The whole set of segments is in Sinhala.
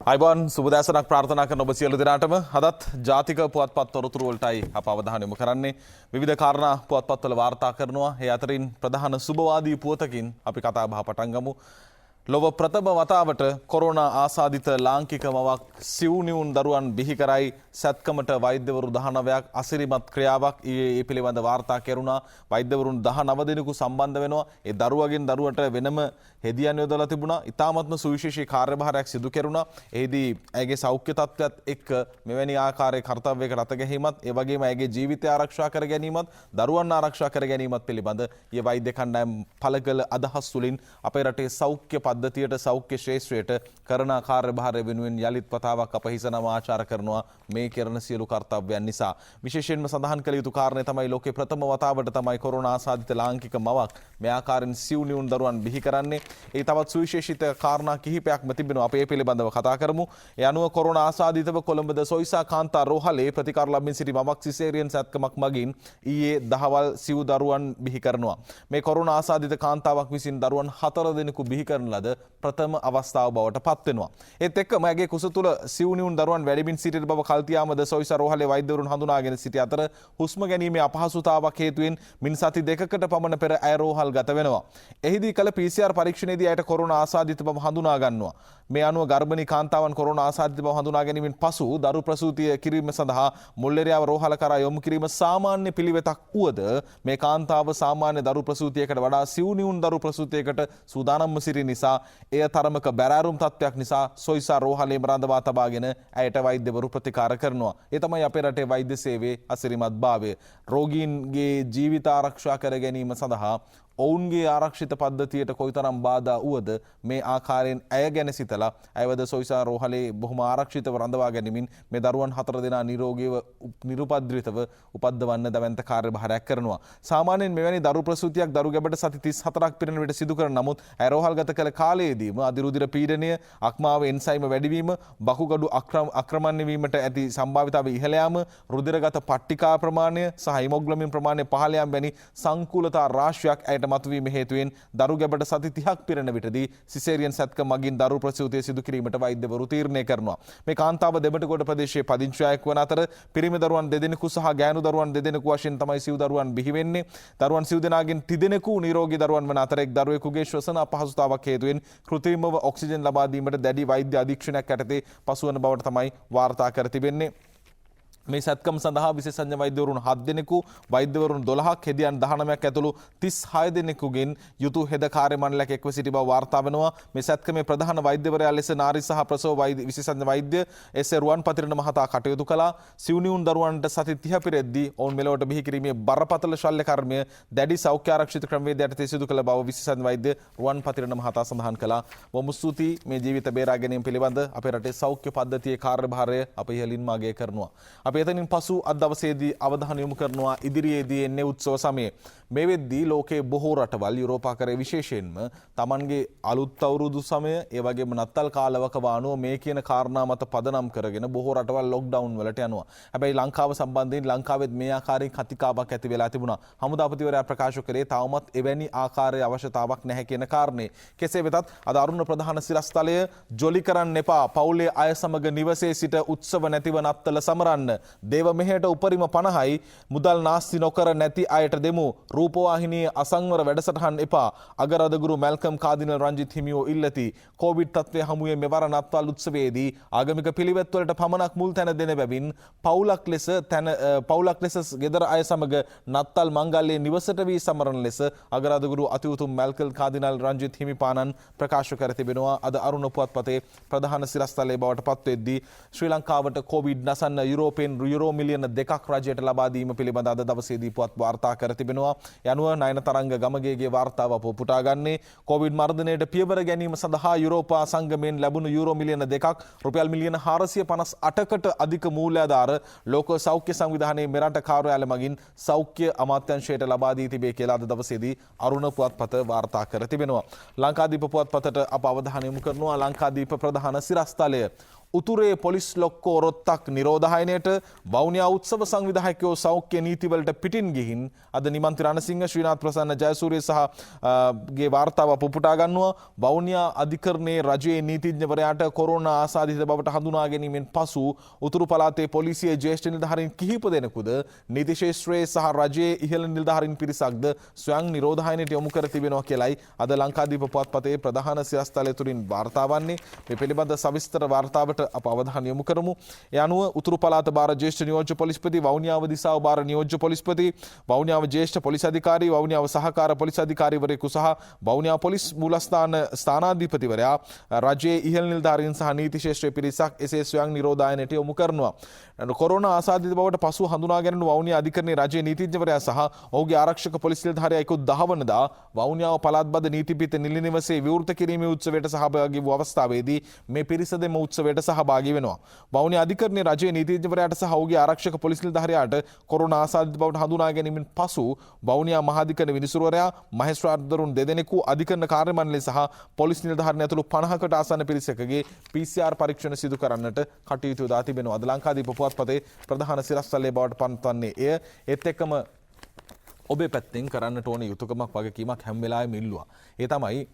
අයිබෝන් සුබදෑසනක් ප්‍රාර්ථනා කරන ඔබ සියලු දෙනාටම අදත් ජාතික පුවත්පත් තොරතුරු වලටයි අප අවධානය යොමු කරන්නේ. විවිධ කාරණා පුවත්පත්වල වාර්තා කරනවා. ඒ අතරින් ප්‍රධාන සුබවාදී පුවතකින් අපි කතා බහ පටන් ගමු. ලොව ප්‍රථම වතාවට කොරෝනා ආසාදිත ලාංකික මවක් සිව්නිවුන් දරුවන් බිහි කරයි සැත්කමට වෛද්‍යවරු 19ක් අසිරිමත් ක්‍රියාවක් ඒ පිළිබඳ වාර්තා කෙරුණා. වෛද්‍යවරුන් 19 දෙනෙකු සම්බන්ධ වෙනවා. ඒ දරුවගෙන් දරුවට වෙනම හෙදියන් යොදලා තිබුණා. ඉතාමත්ම සුවිශේෂී කාර්යභාරයක් සිදු කෙරුණා. එහිදී ඇයගේ සෞඛ්‍ය තත්ත්වයත් එක්ක මෙවැනි ආකාරයේ කර්තව්‍යයකට අත ගැනීමත් ඒ වගේම ඇයගේ ජීවිතය ආරක්ෂා කර ගැනීමත් දරුවන් ආරක්ෂා කර ගැනීමත් පිළිබඳ ඊ වෛද්‍ය කණ්ඩායම් පළ කළ අදහස් වලින් අපේ රටේ සෞඛ්‍ය පද්ධතියට සෞඛ්‍ය ශාස්ත්‍රයට කරන කාර්යභාරය වෙනුවෙන් යලිත් වතාවක් අප හිසනම ආචාර කරනවා මේ කරන සියලු කර්තව්‍යයන් නිසා. විශේෂයෙන්ම සඳහන් කළ යුතු කාරණය තමයි ලෝකේ ප්‍රථම වතාවට තමයි කොරෝනා ආසාදිත ලාංකික මවක් මේ ආකාරයෙන් සිව්නිවුන් දරුවන් බිහි කරන්නේ. ඒ තවත් සුවිශේෂිත කාරණා කිහිපයක්ම තිබෙනවා. අපි ඒ පිළිබඳව කතා කරමු. ඒ අනුව කොරෝනා ආසාදිතව කොළඹද සොයිසා කාන්තා රෝහලේ ප්‍රතිකාර ලබමින් සිටි මවක් සිසේරියන් සැත්කමක් මගින් ඊයේ දහවල් සිව් දරුවන් බිහි කරනවා. මේ කොරෝනා ආසාදිත කාන්තාවක් විසින් දරුවන් 4 දෙනෙකු බිහි කරන ලද ප්‍රථම අවස්ථාව බවට පත් වෙනවා. ඒත් එක්කම ඇගේ කුස තුල සිව්නිවුන් දරුවන් වැඩිමින් සිටින බව කල්තියාමද සොයිසා රෝහලේ වෛද්‍යවරුන් හඳුනාගෙන සිටි අතර හුස්ම ගැනීමේ අපහසුතාවක් හේතුවෙන් මින් සති දෙකකට පමණ පෙර ඇය රෝහල් ගත වෙනවා. එහිදී කළ PCR පරීක්ෂණයේදී ඇයට කොරෝනා ආසාදිත බව හඳුනා ගන්නවා. මේ අනුව ගර්භණී කාන්තාවන් කොරෝනා ආසාදිත බව හඳුනා ගැනීමෙන් පසු දරු ප්‍රසූතිය කිරීම සඳහා මුල්ලෙරියාව රෝහල කරා යොමු කිරීම සාමාන්‍ය පිළිවෙතක් වුවද මේ කාන්තාව සාමාන්‍ය දරු ප්‍රසූතියකට වඩා සිව්නිවුන් දරු ප්‍රසූතියකට සූදානම්ව සිටි නිසා එය තරමක බැරෑරුම් තත්ත්වයක් නිසා සොයිසා රෝහලේම රඳවා තබාගෙන ඇයට වෛද්‍යවරු ප්‍රතිකාර කරනවා. ඒ තමයි අපේ රටේ වෛද්‍ය සේවයේ අසිරිමත් භාවය. රෝගීන්ගේ ජීවිත ආරක්ෂා කර ගැනීම සඳහා ඔවුන්ගේ ආරක්ෂිත පද්ධතියට කොයිතරම් බාධා වුවද මේ ආකාරයෙන් ඇය ගැන සිතලා ඇයවද සොයිසා රෝහලේ බොහොම ආරක්ෂිතව රඳවා ගැනීමෙන් මේ දරුවන් 4 දෙනා නිරෝගීව නිරුපද්‍රිතව උපද්දවන්න දැවැන්ත කාර්යභාරයක් කරනවා. සාමාන්‍යයෙන් මෙවැනි දරු ප්‍රසූතියක් දරු ගැබට සති 34ක් පිරෙන විට සිදු කරන නමුත් ඇය රෝහල්ගත කළ කාලයේදීම අධිරුධිර පීඩනය, අක්මාව එන්සයිම වැඩිවීම, බකුගඩු ආක්‍රමණය වීමට ඇති සම්භාවිතාවය ඉහළ යාම, රුධිරගත පට්ටිකා ප්‍රමාණය සහ හිමොග්ලොබින් ප්‍රමාණය පහළ යාම වැනි සංකූලතා රාශියක් ඇයට මතුවීම හේතුවෙන් දරු ගැබට සති 30ක් පිරෙන විටදී සිසේරියන් සැත්කම මගින් දරු ප්‍රසූතිය සිදු කිරීමට වෛද්‍යවරු තීරණය කරනවා. මේ කාන්තාව දෙමටගොඩ ප්‍රදේශයේ පදිංචි අයෙක් වන අතර පිරිමි දරුවන් දෙදෙනෙකු සහ ගෑනු දරුවන් දෙදෙනෙකු වශයෙන් තමයි සිව් දරුවන් බිහි වෙන්නේ. දරුවන් සිව් දෙනාගෙන් තිදෙනෙකු නිරෝගී දරුවන් වන අතර එක් දරුවෙකුගේ ශ්වසන අපහසුතාවක් හේතුවෙන් කෘත්‍රිමව ඔක්සිජන් ලබා දීමට දැඩි වෛද්‍ය අධීක්ෂණයක් යටතේ පසුවන බවට තමයි වාර්තා කර තිබෙන්නේ. මේ සැත්කම් සඳහා විශේෂඥ වෛද්‍යවරුන් 7 දෙනෙකු, වෛද්‍යවරුන් 12ක්, හෙදියන් 19ක් ඇතුළු 36 දෙනෙකුගෙන් යුතු හෙද කාර්ය මණ්ඩලයක් එක්ව සිටි බව වාර්තා වෙනවා. මේ සැත්කමේ ප්‍රධාන වෛද්‍යවරයා ලෙස නාරි සහ ප්‍රසව විශේෂඥ වෛද්‍ය එස්.ඒ. රුවන්පතිරණ මහතා කටයුතු කළා. සිව්නිවුන් දරුවන්ට සති 30 පෙරෙද්දී ඔවුන් මෙලොවට බිහි කිරීමේ බරපතල ශල්‍ය කර්මය දැඩි සෞඛ්‍ය ආරක්ෂිත ක්‍රමවේදයට සිදු කළ බව විශේෂඥ වෛද්‍ය රුවන්පතිරණ මහතා සඳහන් කළා. බොහොම ස්තුතියි මේ ජීවිත බේරා ගැනීම පිළිබඳ අපේ රටේ සෞඛ්‍ය පද්ධතියේ කාර්යභාරය අප ඉහළින්ම අගය කරනවා. අපි එතනින් පසු අද දවසේදී අවධානය යොමු කරනවා ඉදිරියේදී එන්නේ උත්සව සමයේ. මේ වෙද්දී ලෝකයේ බොහෝ රටවල් යුරෝපාකරයේ විශේෂයෙන්ම Tamanගේ අලුත් අවුරුදු සමය ඒ වගේම නත්තල් කාලවකවානුව මේ කියන කාරණා මත පදනම් කරගෙන බොහෝ රටවල් ලොක්ඩවුන් වලට යනවා. හැබැයි ලංකාව සම්බන්ධයෙන් ලංකාවෙත් මේ ආකාරයෙන් කතිකාවක් ඇති වෙලා තිබුණා. හමුදාපතිවරයා ප්‍රකාශ කරේ තවමත් එවැනි ආකාරයේ අවශ්‍යතාවක් නැහැ කියන කාරණේ. කෙසේ වෙතත් අද අරුණ ප්‍රධාන සිරස්තලය ජොලි කරන්න එපා. පවුලේ අය සමග නිවසේ සිට උත්සව නැතිව නත්තල සමරන්න. දේව මෙහෙට උපරිම 50යි මුදල් නාස්ති නොකර නැති අයට දෙමු. රූපවාහිනියේ අසංවර වැඩසටහන් එපා. අගරදගුරු මැල්කම් කාදිනල් රංජිත් හිමියෝ ඉල්ලති. කොවිඩ් තත්ත්වය හමුවේ මෙවර නත්තල් උත්සවයේදී ආගමික පිළිවෙත් වලට පමණක් මුල් තැන දෙන බැවින් පවුලක් ලෙස ගෙදර අය සමග නත්තල් මංගල්‍යයේ නිවසට වී සමරන ලෙස අගරදගුරු අතිඋතුම් මැල්කම් කාදිනල් රංජිත් හිමිපාණන් ප්‍රකාශ කර තිබෙනවා. අද අරුණ පුවත්පතේ ප්‍රධාන සිරස්තලයේ බවට පත් වෙද්දී ශ්‍රී ලංකාවට කොවිඩ් නසන්න යුරෝපයෙන් යුරෝ මිලියන 2ක් රජයට ලබා දීම පිළිබඳ අද දවසේදී පුවත් වාර්තා කර තිබෙනවා. යනුව නයන තරංග ගමගේගේ වාර්තාව අප පුටා ගන්නේ කොවිඩ් මර්ධනයට පියවර ගැනීම සඳහා යුරෝපා සංගමයෙන් ලැබුණු යුරෝ මිලියන 2ක් රුපියල් මිලියන 458කට අධික මූල්‍යාධාර ලෝක සෞඛ්‍ය සංවිධානයේ මෙරට කාර්යාලය මගින් සෞඛ්‍ය අමාත්‍යාංශයට ලබා දී තිබේ කියලා අද දවසේදී අරුණ පුවත්පත වාර්තා කර තිබෙනවා. ලංකාදීප පුවත්පතට අප අවධානය යොමු කරනවා. ලංකාදීප ප්‍රධාන සිරස්තලය උතුරේ පොලිස් ලොක්කෝ රොත්තක් නිරෝධායනයට වවුනියා උත්සව සංවිධායකයෝ සෞඛ්‍ය නීතිවලට පිටින් ගිහින් අද නිමන්ති රණසිංහ ශ්‍රීනාත් ප්‍රසන්න ජයසූරිය සහ ගේ වාර්තාව පුපුටා ගන්නවා. වවුනියා අධිකරණයේ රජයේ නීතිඥවරයාට කොරෝනා ආසාදිත බවට හඳුනා ගැනීමෙන් පසු උතුරු පළාතේ පොලිසියේ ජ්‍යෙෂ්ඨ නිලධාරීන් කිහිප දෙනෙකුද නීති ශාස්ත්‍රයේ සහ රජයේ ඉහළ නිලධාරීන් පිරිසක්ද ස්වයං නිරෝධායනයට යොමු කර තිබෙනවා කියලයි අද ලංකාදීප පුවත්පතේ ප්‍රධාන සිරස්තලය තුලින් වාර්තා වන්නේ. මේ පිළිබඳ සවිස්තර වාර්තාවට අප අවධානය යොමු කරමු. ඒ අනුව උතුරු පළාත භාර ජ්‍යෙෂ්ඨ නියෝජ්‍ය පොලිස්පති, වවුනියාව දිසාව භාර නියෝජ්‍ය පොලිස්පති, වවුනියාව ජ්‍යෙෂ්ඨ පොලිස් අධිකාරී, වවුනියාව සහකාර පොලිස් අධිකාරීවරයෙකු සහ වවුනියාව පොලිස් මූලස්ථාන ස්ථානාධිපතිවරයා රජයේ ඉහළ නිලධාරීන් සහ නීති ශාස්ත්‍රයේ පිරිසක් එසේ ස්වයං නිරෝධායනයට යොමු කරනවා. කොරෝනා ආසාදිත බවට පසු හඳුනා ගැනුණු වවුනියා අධිකරණයේ රජයේ නීතිඥවරයා සහ ඔහුගේ ආරක්ෂක පොලිස් නිලධාරියා 11 වනදා වවුනියාව පළාත්බද නීතිපීඨ නිල නිවසේ විවෘත කිරීමේ උත්සවයට සහභාගී වූ අවස්ථාවේදී මේ පිරිස දෙම උත්සවයට සහභාගී වෙනවා. වවුනියා අධිකරණයේ රජයේ නීතිඥවරයාට සහ ඔහුගේ ආරක්ෂක පොලිස් නිලධාරියාට කොරෝනා ආසාදිත බවට හඳුනා ගැනීමෙන් පසු වවුනියා මහාධිකරණ විනිසුරුවරයා, මහේස්ත්‍රාත්වරුන් දෙදෙනෙකු, අධිකරණ කාර්ය මණ්ඩලය සහ පොලිස් නිලධාරීන් ඇතුළු 50කට ආසන්න පිරිසකගේ PCR පරීක්ෂණ සිදු කරන්නට කටයුතු යොදා තිබෙනවා. අද ලංකාදීප පුවත්පතේ ප්‍රධාන සිරස්තලයේ බවට පන්වන්නේ එය. ඒත් එක්කම ඔබේ පැත්තෙන් කරන්නට ඕන යුතුයකමක් වගකීමක් හැම වෙලාවෙම ඉල්ලුවා. ඒ තමයි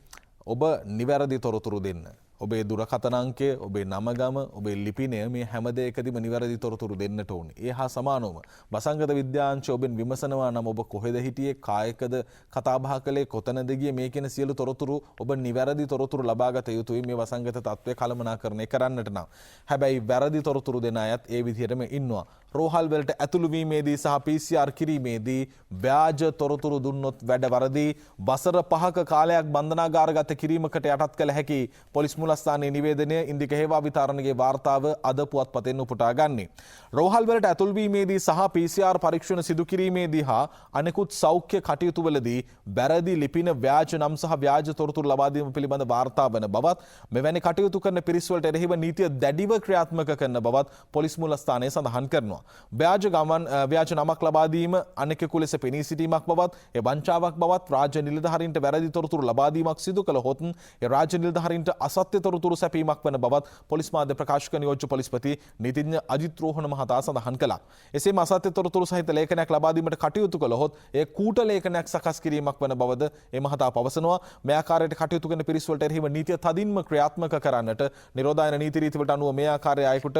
ඔබ නිවැරදි තොරතුරු දෙන්න. ඔබේ දුරකථන අංකය, ඔබේ නම ගම, ඔබේ ලිපිනය මේ හැම දෙයකදීම නිවැරදි තොරතුරු දෙන්නට ඕනේ. ඒ හා සමානවම වසංගත විද්‍යාංශ ඔබෙන් විමසනවා නම් ඔබ කොහෙද හිටියේ, කායකද කතා බහ කළේ, කොතනද ගියේ, මේ කියන සියලු තොරතුරු ඔබ නිවැරදි තොරතුරු ලබාගත යුතුයි මේ වසංගත තත්ත්වය කළමනාකරණය කරන්නට නම්. හැබැයි වැරදි තොරතුරු දෙන අයත් ඒ විදිහටම ඉන්නවා. රෝහල් වලට ඇතුළු වීමේදී සහ PCR කිරීමේදී ව්‍යාජ තොරතුරු දුන්නොත් වැඩ වරදී. වසර 5ක කාලයක් බන්ධනාගාරගත කිරීමකට යටත් කළ හැකි පොලිස් මුලස්ථානයේ නිවේදනය ඉන්දික හේවා විතරණගේ වාර්තාව අද පුවත්පතෙන් උපුටා ගන්නේ. රෝහල් වලට ඇතුළු වීමේදී සහ PCR පරීක්ෂණ සිදු කිරීමේදී හා අනෙකුත් සෞඛ්‍ය කටයුතු වලදී වැරදි ලිපින, ව්‍යාජ නම් සහ ව්‍යාජ තොරතුරු ලබා දීම පිළිබඳ වාර්තා වන බවත්, මෙවැනි කටයුතු කරන පිරිස් වලට එරෙහිව නීතිය දැඩිව ක්‍රියාත්මක කරන බවත් පොලිස් මුලස්ථානය සඳහන් කරනවා. ව්‍යාජ නමක් ලබා දීම අනෙකෙකු ලෙස පෙනී සිටීමක් බවත්, ඒ වංචාවක් බවත්, රාජ්‍ය නිලධාරීන්ට වැරදි තොරතුරු ලබා දීමක් සිදු කළහොත් ඒ රාජ්‍ය නිලධාරීන්ට අසත්‍ය තොරතුරු සැපීමක් වන බවත් පොලිස් මාධ්‍ය ප්‍රකාශක නියෝජ්‍ය පොලිස්පති නීතිඥ අජිත් රෝහණ මහතා සඳහන් කළා. එසේම අසත්‍ය තොරතුරු සහිත ලේඛනයක් ලබා දීමට කටයුතු කළහොත් ඒ කූට ලේඛනයක් සකස් කිරීමක් වන බවද ඒ මහතා පවසනවා. මේ ආකාරයට කටයුතු කරන පිරිස් වලට එරෙහිව නීතිය තදින්ම ක්‍රියාත්මක කරන්නට නිරෝධායන නීති රීතිවලට අනුව මේ ආකාරයේ අයෙකුට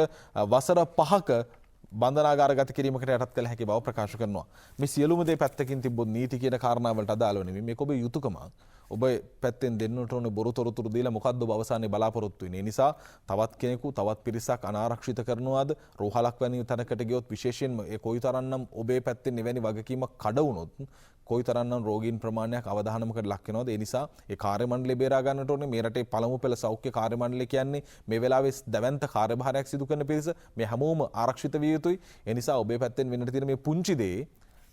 වසර 5ක බන්ධනාගාරගත කිරීමකට යටත් කළ හැකි බව ප්‍රකාශ කරනවා. මේ සියලුම දේ පැත්තකින් තිබ්බොත් නීති කියන කාරණාවලට අදාළව නෙමෙයි. මේක ඔබේ යුතුයකමක්. ඔබ පැත්තෙන් දෙන්නට ඕනේ බොරු තොරතුරු දීලා මොකද්ද ඔබ අවසානයේ බලාපොරොත්තු වෙන්නේ. ඒ නිසා තවත් කෙනෙකු, තවත් පිරිසක් අනාරක්ෂිත කරනවාද, රෝහලක් වැනි තැනකට ගියොත් විශේෂයෙන්ම ඒ කොයිතරම්නම් ඔබේ පැත්තෙන් එවැනි වගකීමක් කඩ වුණොත් කොයිතරම්නම් රෝගීන් ප්‍රමාණයක් අවධානමකට ලක් වෙනවද. ඒ නිසා ඒ කාර්ය මණ්ඩලය බේරා ගන්නට ඕනේ. මේ රටේ පළමු පෙළ සෞඛ්‍ය කාර්ය මණ්ඩලය කියන්නේ මේ වෙලාවේ දැවැන්ත කාර්යභාරයක් සිදු කරන පිරිස. මේ හැමෝම ආරක්ෂිත විය යුතුයි. ඒ නිසා ඔබේ පැත්තෙන් වෙන්නට තියෙන මේ පුංචි දේ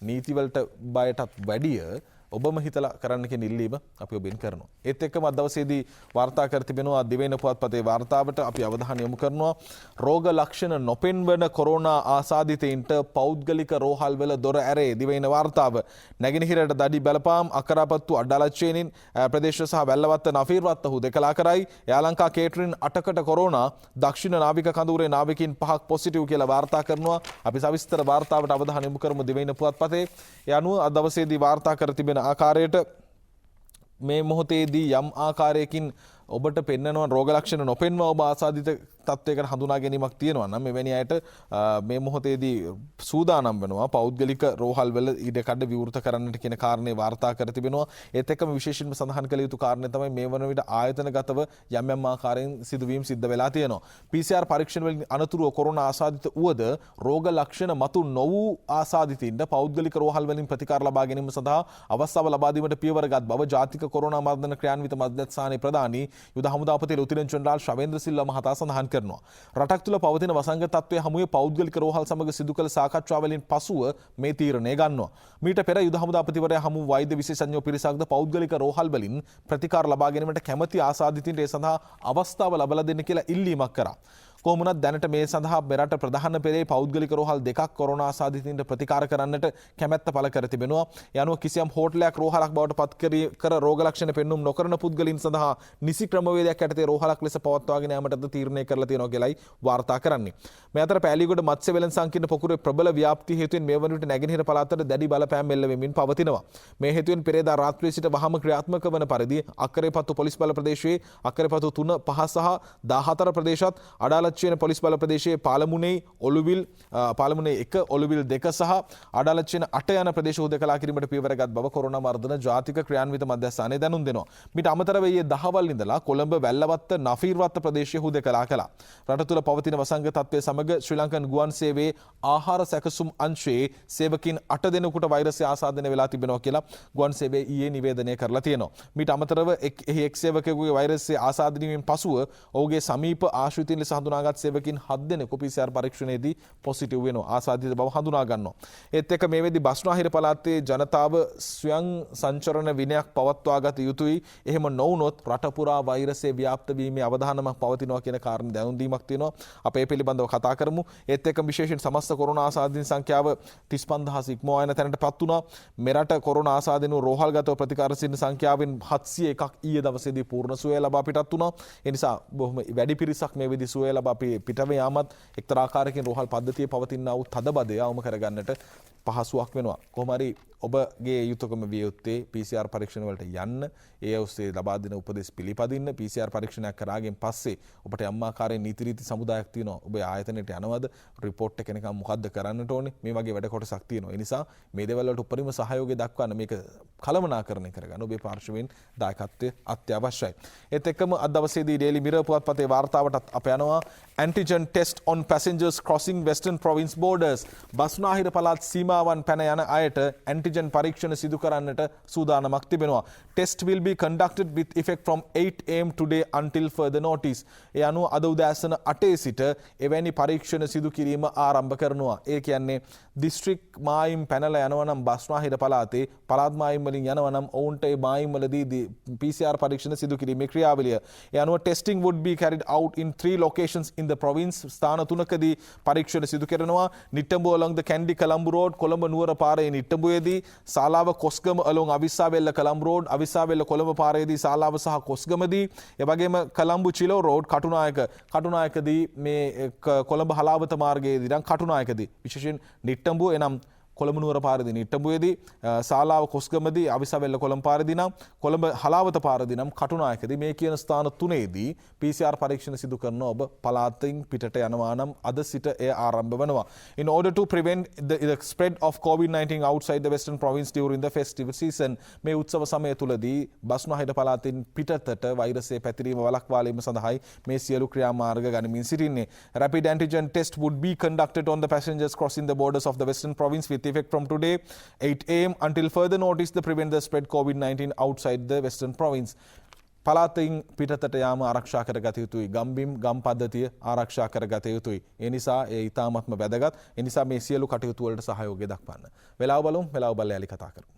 නීතිවලට බයටත් වැඩිය ඔබම හිතලා කරන්න කියන ඉල්ලීම අපි ඔබෙන් කරනවා. ඒත් එක්කම අද දවසේදී වාර්තා කර තිබෙනවා දිවයින පුවත්පතේ වාර්තාවට අපි අවධානය යොමු කරනවා. රෝග ලක්ෂණ නොපෙන්වන කොරෝනා ආසාදිතයින්ට පෞද්ගලික රෝහල්වල දොර ඇරේ. දිවයින වාර්තාව නැගෙනහිරට දඩි බලපාම්, අකරාපත්තු අඩාලච්චේනින් ප්‍රදේශ සහ වැල්ලවත්ත නෆීර්වත්ත හු දෙකලා කරයි. යාලංකා කේටරින් 8කට කොරෝනා, දක්ෂිණ නාවික කඳවුරේ නාවිකින් 5ක් පොසිටිව් කියලා වාර්තා කරනවා. අපි සවිස්තර වාර්තාවට අවධානය යොමු කරමු දිවයින පුවත්පතේ. ඒ අනුව අද දවසේදී වාර්තා කර තිබෙන ආකාරයට මේ මොහොතේදී යම් ආකාරයකින් ඔබට පෙන්වනවා රෝග ලක්ෂණ නොපෙන්ව ඔබ ආසාදිත තත්වයකට හඳුනා ගැනීමක් තියෙනවා නම් මෙවැනි අයට මේ මොහොතේදී සූදානම් වෙනවා පෞද්ගලික රෝහල් වල ඉඩකඩ විවෘත කරන්නට කියන කාරණේ වාර්තා කර තිබෙනවා. ඒත් එක්කම විශේෂයෙන්ම සඳහන් කළ යුතු කාරණේ තමයි මේ වන විට ආයතනගතව යම් යම් ආකාරයෙන් සිදුවීම් සිද්ධ වෙලා තියෙනවා. PCR පරීක්ෂණ වලින් අනතුරුව කොරෝනා ආසාදිත වුවද රෝග ලක්ෂණ මතු නොවූ ආසාදිතින්ට පෞද්ගලික රෝහල් වලින් ප්‍රතිකාර ලබා ගැනීම සඳහා අවස්ථාව ලබා දීමට පියවරගත් බව ජාතික කොරෝනා මර්ධන ක්‍රියාන්විත මධ්‍යස්ථානයේ ප්‍රධානී යුද හමුදාපති ලෙෆ්ටිනන්ට් ජෙනරාල් ශවේන්ද්‍ර සිල්වා මහතා සඳහන් කරනවා. රටක් තුළ පවතින වසංගත තත්ත්වයේ හමුවේ පෞද්ගලික රෝහල් සමග සිදු කළ සාකච්ඡාවලින් පසුව මේ තීරණය ගන්නවා. මීට පෙර යුද හමුදාපතිවරයා හමු වෛද්‍ය විශේෂඥයෝ පිරිසක්ද පෞද්ගලික රෝහල් වලින් ප්‍රතිකාර ලබා ගැනීමට කැමැති ආසාදිතින්ට ඒ සඳහා අවස්ථාව ලබා දෙන්න කියලා ඉල්ලීමක් කරා. කොහොමුණත් දැනට මේ සඳහා මෙරට ප්‍රධාන පෙළේ පෞද්ගලික රෝහල් දෙකක් කොරෝනා ආසාදිතයින්ට ප්‍රතිකාර කරන්නට කැමැත්ත පළ කර තිබෙනවා. ඒ අනුව කිසියම් හෝටලයක් රෝහලක් බවට පත් කර රෝග ලක්ෂණ පෙන්නුම් නොකරන පුද්ගලයන් සඳහා නිසි ක්‍රමවේදයක් යටතේ රෝහලක් ලෙස පවත්වාගෙන යාමටද තීරණය කරලා තියෙනවා කියලායි වාර්තා කරන්නේ. මේ අතර පෑලියගොඩ මත්ස්‍ය වෙළඳ සංකීර්ණ පොකුරේ ප්‍රබල ව්‍යාප්තිය හේතුවෙන් මේ වන විට නැගෙනහිර පළාතට දැඩි බලපෑම් එල්ල වෙමින් පවතිනවා. මේ හේතුවෙන් පෙරේදා රාත්‍රියේ සිට වහම ක්‍රියාත්මක වන පරිදි අක්කරේපත්තු පොලිස් බල ප්‍රදේශයේ අක්කරේපත්තු 3, 5 සහ 14 ප්‍රදේශات අඩාලච්චි වෙන පොලිස් බල ප්‍රදේශයේ පාලමුණේ 1 ඔළුවිල් 2 සහ අඩාලච්චි වෙන 8 යන ප්‍රදේශ හුදකලා කිරීමට පියවරගත් බව කොරෝනා මර්ධන ජාතික ක්‍රියාන්විත මධ්‍යස්ථානයේ දැනුම් දෙනවා. මීට අමතරව ඊයේ දහවල් ඉඳලා කොළඹ වැල්ලවත්ත නෆීර්වත්ත ප්‍රදේශයේ හුදකලා කළා. රට තුළ පවතින වසංගත තත්ත්වයේ සමග ශ්‍රී ලංකන් ගුවන් සේවයේ ආහාර සැකසුම් අංශයේ සේවකින් 8 දෙනෙකුට වෛරසය ආසාදනය වෙලා තිබෙනවා කියලා ගුවන් සේවයේ ඊයේ නිවේදනය කරලා තියෙනවා. මීට අමතරව එක් සේවකයෙකුගේ වෛරසය ආසාදනයෙන් පසුව ඔහුගේ සමීප ආශ්‍රිතයින් ලෙස හඳුනාගත් සේවකින් 7 දෙනෙකු PCR පරීක්ෂණයේදී පොසිටිව් වෙනවා. ආසාදිත බව හඳුනා ගන්නවා. ඒත් එක්ක මේ වෙද්දී බස්නාහිර පළාතේ ජනතාව ස්වයං සංචරණ විනයක් පවත්වා ගත යුතුයි. එහෙම නොවුනොත් රට පුරා වෛරසය ව්‍යාප්ත වීමේ අවධානමක් පවතිනවා කියන කාරණේ දැනුම් දීමක් තියෙනවා. අප ඒ පිළිබඳව කතා කරමු. ඒත් එක්ක විශේෂයෙන් සමස්ත කොරෝනා ආසාදිත සංඛ්‍යාව 35000 ඉක්මවා යන තැනටපත් වුණා. මෙරට කොරෝනා ආසාදිත රෝහල්ගතව ප්‍රතිකාර සිටින සංඛ්‍යාවෙන් 701ක් ඊයේ දවසේදී පූර්ණ සුවය ලබා පිටත් වුණා. ඒ නිසා බොහොම වැඩි පිරිසක් මේ වෙද්දී සුවය ලබා පිටව යාමත් එක්තරා ආකාරයකින් රෝහල් පද්ධතියේ පවතිනා වූ තදබදය අවම කරගන්නට පහසුවක් වෙනවා. කොහොම හරි ඔබගේ යුතුයකම විය යුත්තේ PCR පරීක්ෂණ වලට යන්න, ඒ ඔස්සේ ලබා දෙන උපදෙස් පිළිපදින්න. PCR පරීක්ෂණයක් කරාගෙන් පස්සේ ඔබට යම් ආකාරයේ නීති රීති සමුදායක් තියෙනවා. ඔබ ආයතනයට යනවද, රිපෝට් එක එනකම් මොකද්ද කරන්නට ඕනේ, මේ වගේ වැඩ කොටසක් තියෙනවා. ඒ නිසා මේ දේවල් වලට උපරිම සහයෝගය දක්වන්න, මේක කළමනාකරණය කරගන්න ඔබේ පාර්ශවයෙන් දායකත්වය අත්‍යවශ්‍යයි. ඒත් එක්කම අද දවසේදී Daily Mirror පුවත්පතේ වාර්තාවටත් අප යනවා antigen test on passengers crossing western province borders. බස්නාහිර පළාත් සීමාවන් පැන යන අයට antigen පරීක්ෂණ සිදු කරන්නට සූදානමක් තිබෙනවා. Test will be conducted with effect from 8 am today until further notice. ඒ අනුව අද උදෑසන 8 සිට එවැනි පරීක්ෂණ සිදු කිරීම ආරම්භ කරනවා. ඒ කියන්නේ දිස්ත්‍රික් මායිම් පැනලා යනවා නම් බස්නාහිර පළාතේ පළාත් මායිම් වලින් යනවා නම් ඔවුන්ට ඒ මායිම් වලදී PCR පරීක්ෂණ සිදු කිරීමේ ක්‍රියාවලිය. ඒ අනුව testing would be carried out in 3 locations in the province. ස්ථාන 3කදී පරීක්ෂණ සිදු කරනවා. Nittambuwa along the Kandy Colombo road, Colombo නුවර පාරේ නිට්ටඹුවේදී, සාලාව Kosgama along Avissawella Colombo road, Avissawella Colombo පාරේදී සාලාව සහ කොස්ගමදී, ඒ වගේම කලම්බු චිලෝ road කටුනායකදී මේ කොළඹ හලාවත මාර්ගයේදී නම් කටුනායකදී විශේෂයෙන් නිට්ටඹුව එනම් කොළඹ නුවර පාරදී නිට්ටඹුවේදී, සාලාව කොස්ගමදී, අවිස්සාවේල්ල කොළඹ පාරේදී නම් කොළඹ හලාවත පාරදී නම් කටුනායකදී මේ කියන ස්ථාන 3ේදී PCR පරීක්ෂණ සිදු කරන ඔබ පළාතින් පිටට යනවා නම් අද සිට එය ආරම්භ වෙනවා. In order to prevent the spread of COVID-19 outside the western province during the festive season, මේ උත්සව සමය තුලදී බස්නාහිර පළාතින් පිටතට වෛරසය පැතිරීම වළක්වාලීම සඳහායි මේ සියලු ක්‍රියාමාර්ග ගනිමින් සිටින්නේ. Rapid antigen test would be conducted on the passengers crossing the borders of the western province with effect from today 8 am until further notice to prevent the spread COVID-19 outside the western province. පළාතින් පිටතට යාම ආරක්ෂා කරගත යුතුයි. ගම්බිම් ගම් පද්ධතිය ආරක්ෂා කරගත යුතුයි. ඒ නිසා ඒ ඊ타මත්ම වැදගත්. ඒ නිසා මේ සියලු කටයුතු වලට සහයෝගය දක්වන්න. වෙලාව බලමු. වෙලාව බලලා යාලි කතා කරමු.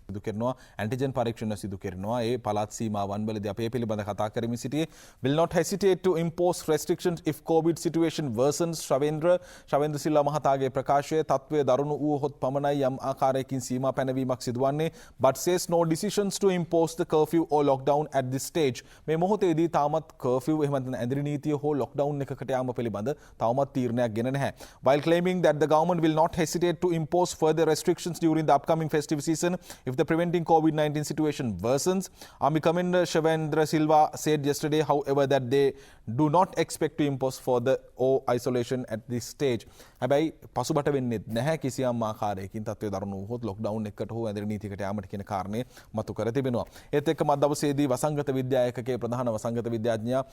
සිදු කරනවා ඇන්ටිජන් පරීක්ෂණ සිදු කරනවා. ඒ පළාත් සීමාවන් වලදී අපි මේ පිළිබඳ කතා කරමින් සිටියේ. will not hesitate to impose restrictions if covid situation worsens. Shavendra Silva මහතාගේ ප්‍රකාශය තත්ත්වය දරුණු වූහොත් පමණයි යම් ආකාරයකින් සීමා පැනවීමක් සිදුවන්නේ. but says no decisions to impose the curfew or lockdown at this stage. මේ මොහොතේදී තාමත් curfew එහෙම නැත්නම් ඇඳිරි නීතිය හෝ lockdown එකකට යාම පිළිබඳ තවමත් තීරණයක් ගෙන නැහැ. while claiming that the government will not hesitate to impose further restrictions during the upcoming festive season if the preventing COVID-19 situation worsens. Army Commander Shavendra Silva said yesterday, however, that they do not expect to impose further isolation at this stage. හැබැයි පසුබට වෙන්නේ නැහැ කිසියම් ආකාරයකින් තත්ත්වය දරුණු වුවහොත් ලොක්ඩවුන් එකකට හෝ ඇඳිරි නීතියකට යාමට කියන කාරණේ මතු කර තිබෙනවා. ඒත් එක්කම අද දවසේදී වසංගත විද්‍යායකගේ ප්‍රධාන වසංගත විද්‍යාඥයා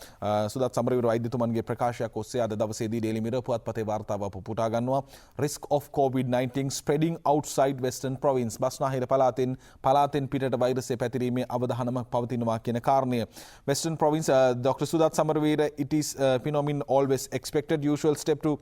සුදත් සමරවීර වෛද්‍යතුමන්ගේ ප්‍රකාශයක් ඔස්සේ අද දවසේදී Daily Mirror පුවත්පතේ වාර්තාව පුපුටා ගන්නවා. risk of COVID-19 spreading outside western province. බස්නාහිර පළාතෙන් පලාතෙන් පිටට වෛරසය පැතිරීමේ අවධානමක් පවතිනවා කියන කාරණය. Western Province Dr. Sudat Samarweera, it is phenomenon always expected. Usual step to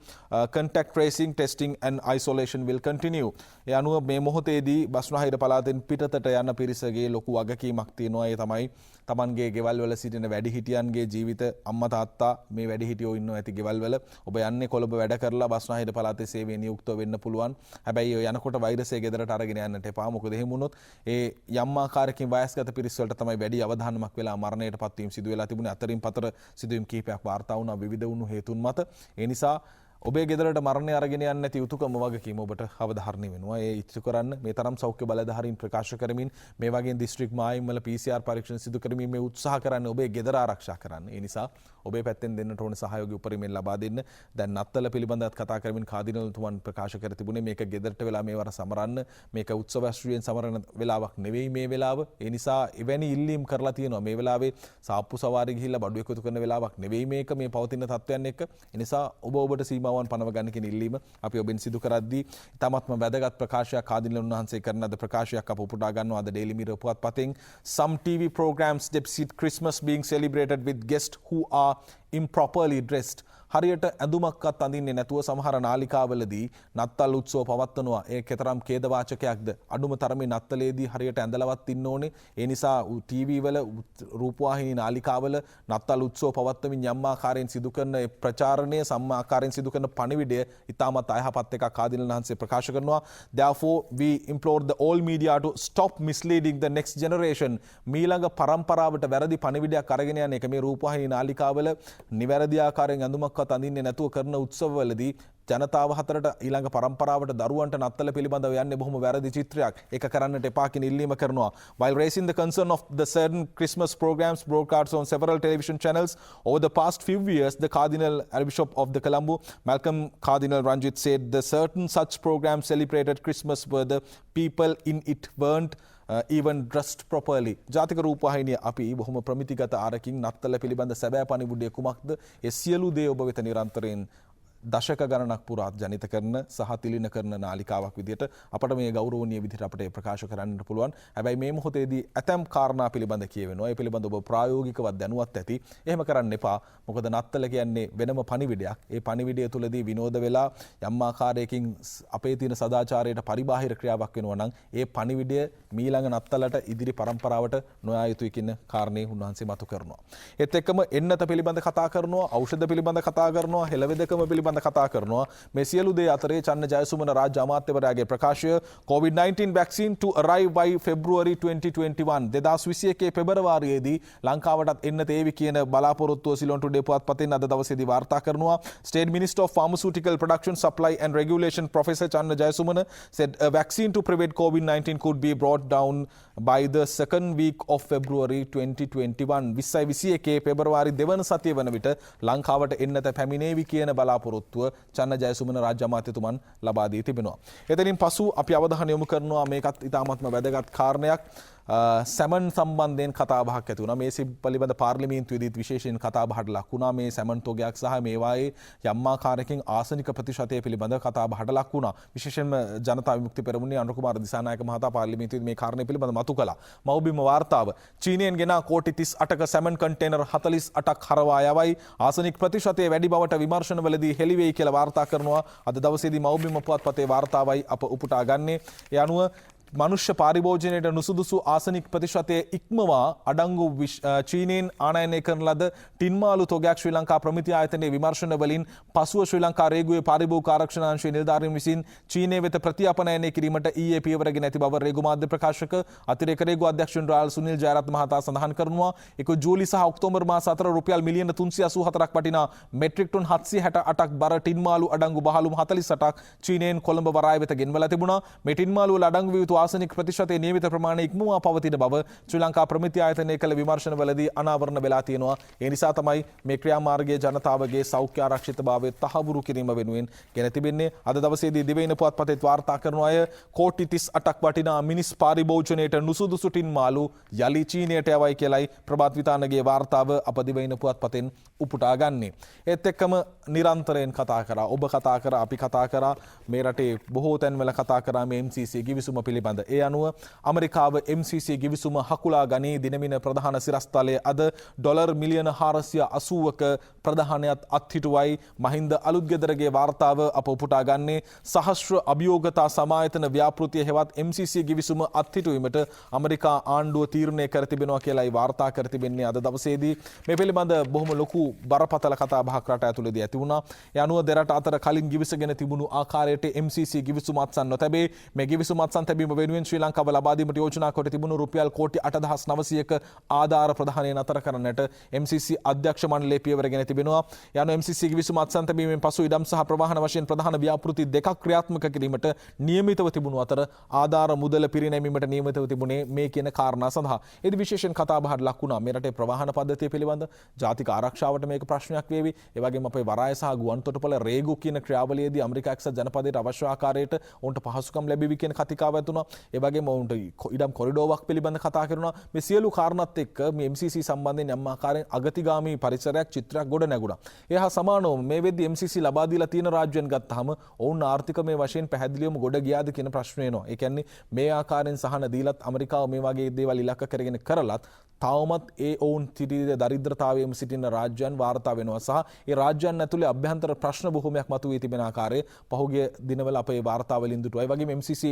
contact tracing, testing and isolation will continue. ඒ අනුව මේ මොහොතේදී බස්නාහිර පලාතෙන් පිටතට යන පිරිසගේ ලොකු වගකීමක් තියෙනවා. ඒ තමයි තමන්ගේ ගෙවල් වල සිටින වැඩිහිටියන්ගේ ජීවිත අම්මා තාත්තා මේ වැඩිහිටියෝ ඉන්නවා ඇති ගෙවල් වල ඔබ යන්නේ කොළඹ වැඩ කරලා බස්නාහිර පලාතේ සේවයේ නියුක්තව වෙන්න පුළුවන්. හැබැයි ඔය යනකොට වෛරසය ගෙදරට අරගෙන යන්නට එපා. මොකද එහෙම වුණොත් ඒ යම් ආකාරයකින් වයස්ගත පිරිස් වලට තමයි වැඩි අවධානමක් වෙලා මරණයට පත්වීම සිදු වෙලා තිබුණේ. අතරින් පතර සිදුවීම් කිහිපයක් වාර්තා වුණා විවිධ වුණු හේතුන් මත. ඒ නිසා ඔබේ ගෙදරට මරණය අරගෙන යන්නේ නැති යුතුයකම වගකීම ඔබට අවධාරණය වෙනවා. ඒ ඉතිරි කරන්න මේ තරම් සෞඛ්‍ය බලධාරීන් ප්‍රකාශ කරමින් මේ වගේ දිස්ත්‍රික් මායිම් වල PCR පරීක්ෂණ සිදු කරමින් මේ උත්සාහ කරන්නේ ඔබේ ගෙදර ආරක්ෂා කරන්න. ඒ නිසා ඔබේ පැත්තෙන් දෙන්නට ඕන සහයෝගය උපරිමයෙන් ලබා දෙන්න. දැන් නත්තල පිළිබඳවත් කතා කරමින් කාදිනල්තුමන් ප්‍රකාශ කර තිබුණේ මේක ගෙදරට වෙලා මේවර සමරන්න මේක උත්සවශ්‍රීයෙන් සමරන වෙලාවක් නෙවෙයි මේ වෙලාව. ඒ නිසා එවැනි ඉල්ලීම් කරලා තියෙනවා. මේ වෙලාවේ සාප්පු සවාරි ගිහිල්ලා බඩු එකතු කරන වෙලාවක් නෙවෙයි මේක මේ පවතින තත්ත්වයන් එක්ක. ඒ නිසා ඔබට සීමාවන් පනව ගන්න කියන ඉල්ලීම අපි ඔබෙන් සිදු කරද්දී ඉතාමත්ම වැදගත් ප්‍රකාශයක් කාදිනල් උන්වහන්සේ කරන අද ප්‍රකාශයක් අප උපුටා ගන්නවා අද ඩේලි මිරර් පුවත්පතෙන්. Some TV programs depict Christmas being celebrated with guests who are improperly dressed. හරියට ඇඳුමක්වත් අඳින්නේ නැතුව සමහර නාලිකාවලදී නත්තල් උත්සව පවත්වනවා. ඒ කෙතරම් ඛේදවාචකයක්ද? අඩුම තරමේ නත්තලේදී හරියට ඇඳලවත් ඉන්න ඕනේ. ඒ නිසා ටීවී වල රූපවාහිනී නාලිකාවල නත්තල් උත්සව පවත්වමින් යම් ආකාරයෙන් සිදු කරන ප්‍රචාරණය සම්ම ආකාරයෙන් සිදු කරන පණිවිඩය ඉතාමත් අයහපත් එකක් කාදිනල් වහන්සේ ප්‍රකාශ කරනවා. Therefore we implore the all media to stop misleading the next generation. මීළඟ පරම්පරාවට වැරදි පණිවිඩයක් අරගෙන යන එක මේ රූපවාහිනී නාලිකාවල නිවැරදි ආකාරයෙන් ඇඳුමක් අඳින්නේ නැතුව කරන උත්සවවලදී ජනතාව හතරට ඊළඟ පරම්පරාවට දරුවන්ට නත්තල පිළිබඳව යන්නේ බොහොම වැරදි චිත්‍රයක්. ඒක කරන්නට එපා කියන ඉල්ලීම කරනවා. While raising the concern of the certain Christmas programs broadcast on several television channels over the past few years, the Cardinal Archbishop of the Colombo, Malcolm Cardinal Ranjit, said the certain such programs celebrated Christmas where the people in it weren't even dressed properly. ජාතික රූපවාහිනිය අපි බොහොම ප්‍රමිතිගත ආරකින් නත්තල පිළිබඳ සැබෑ පණිවුඩය කුමක්ද? ඒ සියලු දේ ඔබ වෙත නිරන්තරයෙන් දශක ගණනක් පුරාත් ජනිත කරන සහ තිලින කරන නාලිකාවක් විදිහට අපට මේ ගෞරවනීය විදිහට අපට ප්‍රකාශ කරන්නට පුළුවන්. හැබැයි මේ මොහොතේදී ඇතම් කාරණා පිළිබඳ කියවෙනවා. ඒ පිළිබඳ ඔබ ප්‍රායෝගිකව දැනුවත් ඇති. එහෙම කරන්න එපා. මොකද නත්තල කියන්නේ වෙනම පණිවිඩයක්. ඒ පණිවිඩය තුලදී විනෝද වෙලා යම් ආකාරයකින් අපේ තියෙන සදාචාරයට පරිබාහිර ක්‍රියාවක් වෙනවා නම් ඒ පණිවිඩය මීළඟ නත්තලට ඉදිරි පරම්පරාවට නොයා යුතුයි කියන කාරණේ උන්වහන්සේ මතු කරනවා. ඒත් එක්කම එන්නත පිළිබඳ කතා කරනවා, ඖෂධ පිළිබඳ කතා කරනවා, හෙළවෙදකම පිළිබඳ කතා කරනවා. මේ සියලු දේ අතරේ චන්න ජයසුමන රාජ්‍ය අමාත්‍යවරයාගේ ප්‍රකාශය COVID-19 vaccine to arrive by February 2021 2021 පෙබරවාරියේදී ලංකාවටත් එන්න තේවි කියන බලාපොරොත්තුව සිලොන් ටුඩේ පුවත්පතෙන් අද දවසේදී වාර්තා කරනවා. State Minister of Pharmaceutical Production, Supply and Regulation Professor Channa Jayasumana said a vaccine to prevent COVID-19 could be brought down by the second week of February 2021 2021 පෙබරවාරි දෙවන සතිය වන විට ලංකාවට එන්නත පැමිණේවි කියන බලාපොරොත්තුව චන්න ජයසුමන රාජ්‍ය අමාත්‍යතුමන් ලබා දී තිබෙනවා. එතනින් පසු අපි අවධානය යොමු කරනවා මේකත් ඉතාමත්ම වැදගත් කාරණයක්. සැමන් සම්බන්ධයෙන් කතා බහක් ඇති වුණා. මේ පිළිබඳ පාර්ලිමේන්තුවේදීත් විශේෂයෙන් කතා බහට ලක් වුණා. මේ සැමන් තොගයක් සහ මේවායේ යම් ආකාරයකින් ආසනික ප්‍රතිශතය පිළිබඳ කතා බහට ලක් වුණා. විශේෂයෙන්ම ජනතා විමුක්ති පෙරමුණේ අනුර කුමාර දිසානායක මහතා පාර්ලිමේන්තුවේදී මේ කාරණේ පිළිබඳ මතු කළා. මව්බිම වාර්තාව චීනයෙන් ගෙන කෝටි 38ක සැමන් කන්ටේනර් 48ක් හරවා යවයි. ආසනික ප්‍රතිශතය වැඩි බවට විමර්ශනවලදී හෙළි වෙයි කියලා වාර්තා කරනවා. අද දවසේදී මව්බිම පුවත්පතේ වාර්තාවයි අප උපුටා ගන්නේ. ඒ අනුව මනුෂ්‍ය පාරිභෝජනයට නුසුදුසු ආසනික් ප්‍රතිශතය ඉක්මවා අඩංගු චීනයෙන් ආනයනය කරන ලද ටින්මාලු තොගයක් ශ්‍රී ලංකා ප්‍රමිති ආයතනයේ විමර්ශන වලින් පසුව ශ්‍රී ලංකා රේගුවේ පාරිභෝගික ආරක්ෂණ අංශයේ නිලධාරීන් විසින් චීනය වෙත ප්‍රතිඅපනයනය කිරීමට ඊයේ පියවරගෙන ඇති බව රේගු මාධ්‍ය ප්‍රකාශක අතිරේක රේගු අධ්‍යක්ෂ ජෙනරාල් සුනිල් ජයරත්න මහතා සඳහන් කරනවා. ඒක ජූලි සහ ඔක්තෝබර් මාස අතර රුපියල් මිලියන 384ක් වටිනා මෙට්‍රික් ටන් 768ක් බර ටින්මාලු අඩංගු බහලුම් 48ක් චීනයෙන් කොළඹ වරාය වෙත ගෙන්වලා තිබුණා. මේ ටින්මාලු වල අඩංගු විය යුතු ආසනික ප්‍රතිශතයේ නියමිත ප්‍රමාණය ඉක්මවා පවතින බව ශ්‍රී ලංකා ප්‍රමිති ආයතනයේ කළ විමර්ශනවලදී අනාවරණ වෙලා තියෙනවා. ඒ නිසා තමයි මේ ක්‍රියාමාර්ගයේ ජනතාවගේ සෞඛ්‍ය ආරක්ෂිතභාවය තහවුරු කිරීම වෙනුවෙන් ගෙන තිබෙන්නේ. අද දවසේදී දිවයින පුවත්පතේ වාර්තා කරන අය කෝටි 38ක් වටිනා මිනිස් පාරිභෝජනයට නුසුදුසු ටින්මාලු යලි චීනයට යවයි කියලයි ප්‍රභාත් විතානගේ වාර්තාව අප දිවයින පුවත්පතෙන් උපුටා ගන්නේ. ඒත් එක්කම නිරන්තරයෙන් කතා කරා, ඔබ කතා කරා, අපි කතා කරා, මේ රටේ බොහෝ තැන්වල කතා කරා මේ MCC ගිවිසුම පිළිබඳව. පිළිබඳ. ඒ අනුව ඇමරිකාව MCC ගිවිසුම හකුලා ගනී. දිනමින ප්‍රධාන සිරස්තලය අද ඩොලර් මිලියන 480ක ප්‍රධානයත් අත්හිටුවයි. මහින්ද අලුත්ගෙදරගේ වාර්තාව අප උපුටා ගන්නේ සහස්ත්‍ර අභියෝගතා සමායතන ව්‍යාපෘතිය හෙවත් MCC ගිවිසුම අත්හිටුවීමට ඇමරිකා ආණ්ඩුව තීරණය කර තිබෙනවා කියලායි වාර්තා කර තිබෙන්නේ අද දවසේදී. මේ පිළිබඳ බොහොම ලොකු බරපතල කතා බහක් රට ඇතුළේදී ඇති වුණා. ඒ අනුව දෙරට අතර කලින් ගිවිසගෙන තිබුණු ආකාරයට MCC ගිවිසුම අත්සන් නොතැබේ. මේ ගිවිසුම අත්සන් තැබීම වෙනුවෙන් ශ්‍රී ලංකාව ලබා දීමට යෝජනා කොට තිබුණු රුපියල් කෝටි 8,900ක ආධාර ප්‍රදානය නතර කරන්නට MCC අධ්‍යක්ෂ මණ්ඩලය පියවරගෙන තිබෙනවා. ඒ අනුව MCC ගිවිසුම අත්සන් තැබීමෙන් පසු ඉඩම් සහ ප්‍රවාහන වශයෙන් ප්‍රධාන ව්‍යාපෘති දෙකක් ක්‍රියාත්මක කිරීමට නියමිතව තිබුණු අතර ආධාර මුදල පිරිනැමීමට නියමිතව තිබුණේ මේ කියන කාරණා සඳහා. ඒදි විශේෂයෙන් කතා බහට ලක් වුණා. මේ රටේ ප්‍රවාහන පද්ධතිය පිළිබඳ ජාතික ආරක්ෂාවට මේක ප්‍රශ්නයක් වේවි. ඒ වගේම අපේ වරාය සහ ගුවන් තොටුපළ රේගු කියන ක්‍රියාවලියේදී ඇමරිකා එක්සත් ජනපදයට අවශ්‍ය ආකාරයට ඔවුන්ට පහසුකම් ලැබෙවි කියන කතිකාව ඇතුණා. ඒ වගේම ඔවුන්ට ඉඩම් කොරිඩෝවක් පිළිබඳ කතා කරනවා. මේ සියලු කාරණාත් එක්ක මේ MCC සම්බන්ධයෙන් යම් ආකාරයෙන් අගතිගාමී පරිසරයක් චිත්‍රයක් ගොඩ නැගුණා. ඒ හා සමානව මේ වෙද්දී MCC ලබා දීලා තියෙන රාජ්‍යයන් ගත්තාම ඔවුන් ආර්ථිකමය වශයෙන් පැහැදිලිවම ගොඩ ගියාද කියන ප්‍රශ්නේ එනවා. ඒ කියන්නේ මේ ආකාරයෙන් සහන දීලත් ඇමරිකාව මේ වගේ දේවල් ඉලක්ක කරගෙන කරලත් තවමත් ඒ ඔවුන් තිරිද දරිද්‍රතාවයේම සිටින රාජ්‍යයන් වාර්තා වෙනවා සහ ඒ රාජ්‍යයන් ඇතුලේ අභ්‍යන්තර ප්‍රශ්න බොහෝමයක් මතුවී තිබෙන ආකාරය පහුගිය දිනවල අපේ වාර්තාවලින් දුටුවා. ඒ වගේම MCC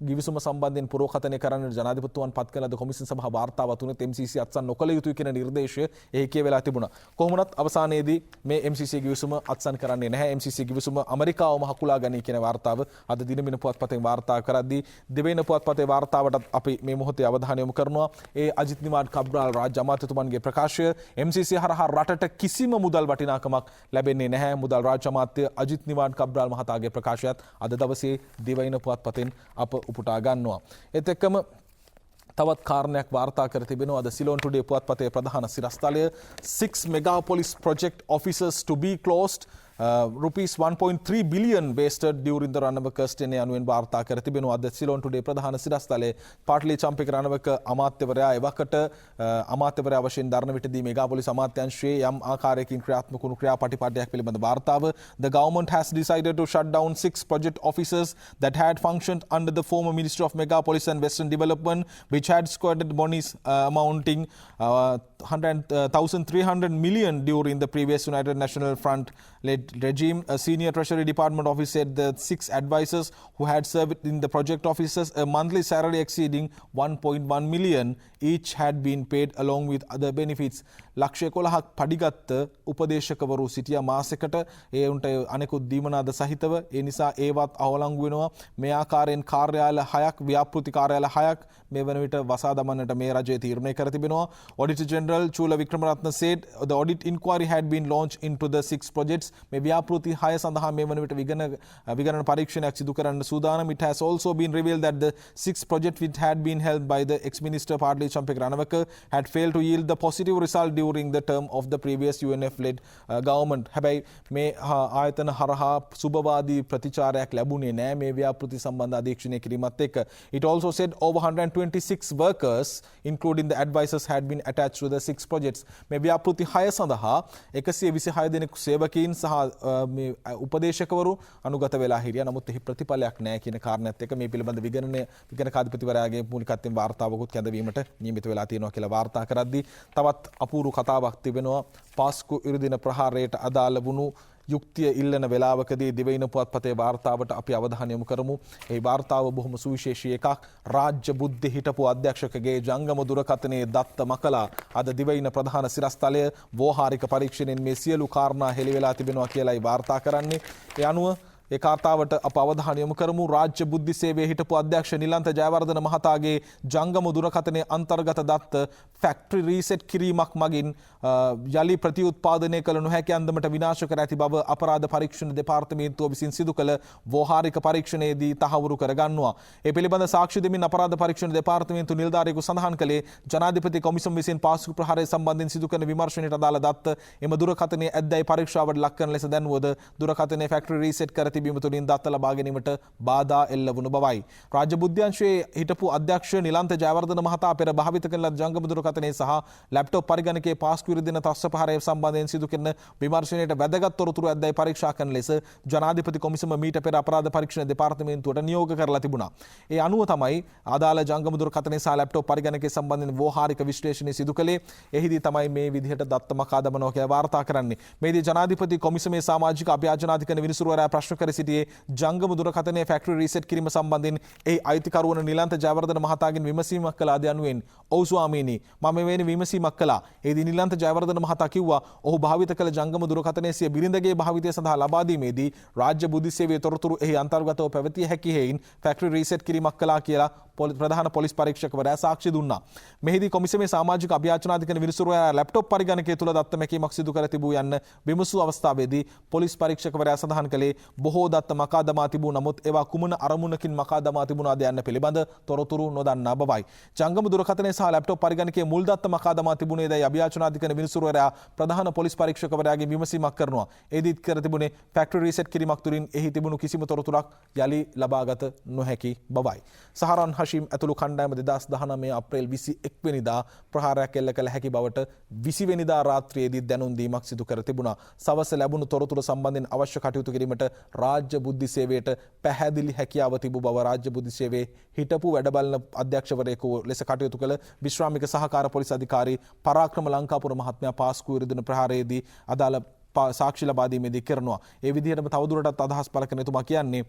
ගිවිසුම සම්බන්ධයෙන් පුරෝකථනය කරන්න ජනාධිපතිතුමන් පත් කළ කොමිෂන් සභාව වාර්තාව තුනත් MCC අත්සන් නොකළ යුතුයි කියන නිර්දේශය එහි කියවෙලා තිබුණා. කොහොමනත් අවසානයේදී මේ MCC ගිවිසුම අත්සන් කරන්නේ නැහැ. MCC ගිවිසුම ඇමරිකාවම හකුලා ගනී කියන වාර්තාව අද දිනමින පුවත්පතෙන් වාර්තා කරද්දී දෙවෙනි පුවත්පතේ වාර්තාවටත් අපි මේ මොහොතේ අවධානය යොමු කරනවා. ඒ අජිත් නිවාඩ් කබ්‍රාල් රාජ්‍ය අමාත්‍යතුමන්ගේ ප්‍රකාශය MCC හරහා රටට කිසිම මුදල් වටිනාකමක් ලැබෙන්නේ නැහැ. මුදල් රාජ්‍ය අමාත්‍ය අජිත් නිවාඩ් කබ්‍රාල් මහතාගේ ප්‍රකාශයත් අද දවසේ දිවයින පුවත්පතෙන් අප උපුටා ගන්නවා. ඒත් එක්කම තවත් කාරණයක් වාර්තා කර තිබෙනවා. අද සිලෝන් ටුඩේ පුවත්පතේ ප්‍රධාන සිරස්තලය 6 megapolis project offices to be closed. Rupees 1.3 billion wasted during the Ranawaka Kirsten යනුවෙන් වාර්තා කර තිබෙනවා. අද සිලෝන් ටුඩේ ප්‍රධාන සිරස්තලයේ පාටලි චම්පික රණවක අමාත්‍යවරයා එවකට අමාත්‍යවරයා වශයෙන් දරන විටදී මෙගාපොලිස් අමාත්‍යාංශයේ යම් ආකාරයකින් ක්‍රියාත්මක වුණු ක්‍රියාපටිපාටියක් පිළිබඳ වාර්තාව. The government has decided to shut down 6 project offices that had functioned under the former Ministry of Megapolis and Western Development, which had squandered monies amounting 1,300 million during the previous United National Front led regime. A senior Treasury Department officer said the 6 advisors who had served in the project offices a monthly salary exceeding 1.1 million each had been paid along with other benefits. ලක්ෂ 11ක් පඩිගත් උපදේශකවරු සිටියා මාසෙකට. ඒ උන්ට අනෙකුත් දීමනාද සහිතව. ඒ නිසා ඒවත් අවලංගු වෙනවා. මේ ආකාරයෙන් කාර්යාල 6ක් ව්‍යාපෘති කාර්යාල 6ක් මේ වන විට වසා දමන්නට මේ රජය තීරණය කර තිබෙනවා. Auditor General Chula Wickramaratne said the audit inquiry had been launched into the 6 projects. මේ ව්‍යාපෘති 6 සඳහා මේ වන විට විගණන පරීක්ෂණයක් සිදු කරන්න සූදානම්. It has also been revealed that the 6 projects which had been held by the ex-minister Padli Champik Ranawaka had failed to yield the positive result during the term of the previous UNF-led government. හැබැයි මේ ආයතන හරහා සුබවාදී ප්‍රතිචාරයක් ලැබුණේ නැහැ මේ ව්‍යාපෘති සම්බන්ධ අධීක්ෂණය කිරීමත් එක්ක. It also said over 126 workers including the advisors had been attached to the 6 projects. මේ ව්‍යාපෘති 6 සඳහා 126 දෙනෙකු සේවකීන් සහ මේ උපදේශකවරු අනුගත වෙලා හිටියා. නමුත් එහි ප්‍රතිඵලයක් නැහැ කියන කාරණාවත් එක්ක මේ පිළිබඳ විගණන කාධිපතිවරයාගේ මූලිකත්වයෙන් වාර්තාවකුත් කැඳවීමට නියමිත වෙලා තියෙනවා කියලා වාර්තා කරද්දී තවත් අපූර්ව කතාවක් තිබෙනවා. පාස්කු ඉරුදින ප්‍රහාරයට අදාළ වුණු යුක්තිය ඉල්ලන වෙලාවකදී දිවයින පුවත්පතේ වාර්තාවට අපි අවධානය යොමු කරමු. ඒ වාර්තාව බොහොම සුවිශේෂී එකක්. රාජ්‍ය බුද්ධි හිටපු අධ්‍යක්ෂකගේ ජංගම දුරකථනයේ දත්ත මකලා අද දිවයින ප්‍රධාන සිරස්තලය වෝහාරික පරීක්ෂණයෙන් මේ සියලු කාරණා හෙළි වෙලා තිබෙනවා කියලායි වාර්තා කරන්නේ. ඒ අනුව ඒ කාර්තාවට අප අවධානය යොමු කරමු. රාජ්‍ය බුද්ධි සේවයේ හිටපු අධ්‍යක්ෂ නිලන්ත ජයවර්ධන මහතාගේ ජංගම දුරකථනයේ අන්තර්ගත දත්ත ෆැක්ටරි රීසෙට් කිරීමක් මගින් යලි ප්‍රතිඋත්පාදනය කළ නොහැකි අන්දමට විනාශ කර ඇති බව අපරාධ පරීක්ෂණ දෙපාර්තමේන්තුව විසින් සිදු කළ වෝහාරික පරීක්ෂණයේදී තහවුරු කරගන්නවා. ඒ පිළිබඳ සාක්ෂි දෙමින් අපරාධ පරීක්ෂණ දෙපාර්තමේන්තු නිලධාරියෙකු සඳහන් කළේ ජනාධිපති කොමිසම විසින් පාස්කු ප්‍රහාරය සම්බන්ධයෙන් සිදු කරන විමර්ශනයට අදාළ දත්ත එම දුරකථනයේ ඇද්දැයි පරීක්ෂාවට ලක් කරන ලෙස දැන්වද දුරකථනයේ ෆැක්ටරි රීසෙට් කර තිබීම තුළින් දත්ත ලබා ගැනීමට බාධා එල්ල වුණු බවයි. රාජ්‍ය බුද්ධ්‍යංශයේ හිටපු අධ්‍යක්ෂ නිලන්ත ජයවර්ධන මහතා පෙර භාවිත කරන ලද ජංගම දුරකථනයේ සහ ලැප්ටොප් පරිගණකයේ පාස්කු විරුද්ධ තස්ස පහරය සම්බන්ධයෙන් සිදු කරන විමර්ශනයට වැදගත් තොරතුරු ඇද්දයි පරීක්ෂා කරන ලෙස ජනාධිපති කොමිසම මීට පෙර අපරාධ පරීක්ෂණ දෙපාර්තමේන්තුවට නියෝග කරලා තිබුණා. ඒ අනුව තමයි අදාළ ජංගම දුරකථනයේ සහ ලැප්ටොප් පරිගණකයේ සම්බන්ධයෙන් ව්‍යවහාරික විශ්ලේෂණය සිදු කළේ. එහිදී තමයි මේ විදිහට දත්ත මකා දමනවා කියලා වාර්තා කරන්නේ. මේදී ජනාධිපති කොමිසමේ සමාජික අභ්‍යාජනාධිකරණ විනිසුරුවරයා ප්‍රශ්න කර සිටියේ ජංගම දුරකථනයේ ෆැක්ටරි රීසෙට් කිරීම සම්බන්ධයෙන් එහි අයිතිකරුවන නිලන්ත ජයවර්ධන මහතාගෙන් විමසීමක් කළාද යනුවෙන්. ඔව් ස්වාමීනි, මම මෙවැනි විමසීමක් කළා. එහිදී නිලන්ත ජයවර්ධන මහතා කිව්වා ඔහු භාවිත කළ ජංගම දුරකථනයේ සිය බිරිඳගේ භාවිතය සඳහා ලබා දීමේදී රාජ්‍ය බුද්ධි සේවයේ තොරතුරු එහි අන්තර්ගතව පැවතිය හැකි හේයින් ෆැක්ටරි රීසෙට් කිරීමක් කළා කියලා ප්‍රධාන පොලිස් පරීක්ෂකවරයා සාක්ෂි දුන්නා. මෙහිදී කොමිසමේ සමාජික අභ්‍යාචනාධිකරණ විනිසුරුවරයා ලැප්ටොප් පරිගණකයේ තුල දත්ත මැකීමක් සිදු කර තිබූ යන්න විමසූ අවස්ථාවේදී පොලිස් පරීක්ෂකවරයා සඳහන් කළේ බොහෝ දත්ත මකා දමා තිබූ නමුත් ඒවා කුමන අරමුණකින් මකා දමා තිබුණාද යන්න පිළිබඳ තොරතුරු නොදන්නා බවයි. ජංගම දුරකථනයේ සහ ලැප්ටොප් පරිගණකයේ මුල් දත්ත මකා දමා තිබුණේදයි අභ්‍යාචනාධිකරණ විනිසුරුවරයා ප්‍රධාන පොලිස් පරීක්ෂකවරයාගෙන් විමසීමක් කරනවා. එදිත් කර තිබුණේ ෆැක්ටරි රීසෙට් කිරීමක් තුලින් එහි තිබුණු කිසිම තොරතුරක් යලි ලබාගත නොහැකි බවයි. සහරන් හෂීම් ඇතුළු කණ්ඩායම 2019 අප්‍රේල් 21 වෙනිදා ප්‍රහාරයක් එල්ල කළ හැකි බවට 20 වෙනිදා රාත්‍රියේදී දැනුම් දීමක් සිදු කර තිබුණා. සවස ලැබුණු තොරතුරු සම්බන්ධයෙන් අවශ්‍ය කටයුතු කිරීමට රාජ්‍ය බුද්ධි සේවයට පැහැදිලි හැකියාව තිබූ බව රාජ්‍ය බුද්ධි සේවයේ හිටපු වැඩබලන අධ්‍යක්ෂවරයෙකු ලෙස කටයුතු කළ විශ්‍රාමික සහකාර පොලිස් අධිකාරී පරාක්‍රම ලංකාපුර මහත්මයා පාස්කු විරුද්ධ ප්‍රහාරයේදී අදාළ සාක්ෂි ලබා දීමේදී කරනවා. ඒ විදිහටම තවදුරටත් අදහස් පළ කරන එතුමා කියන්නේ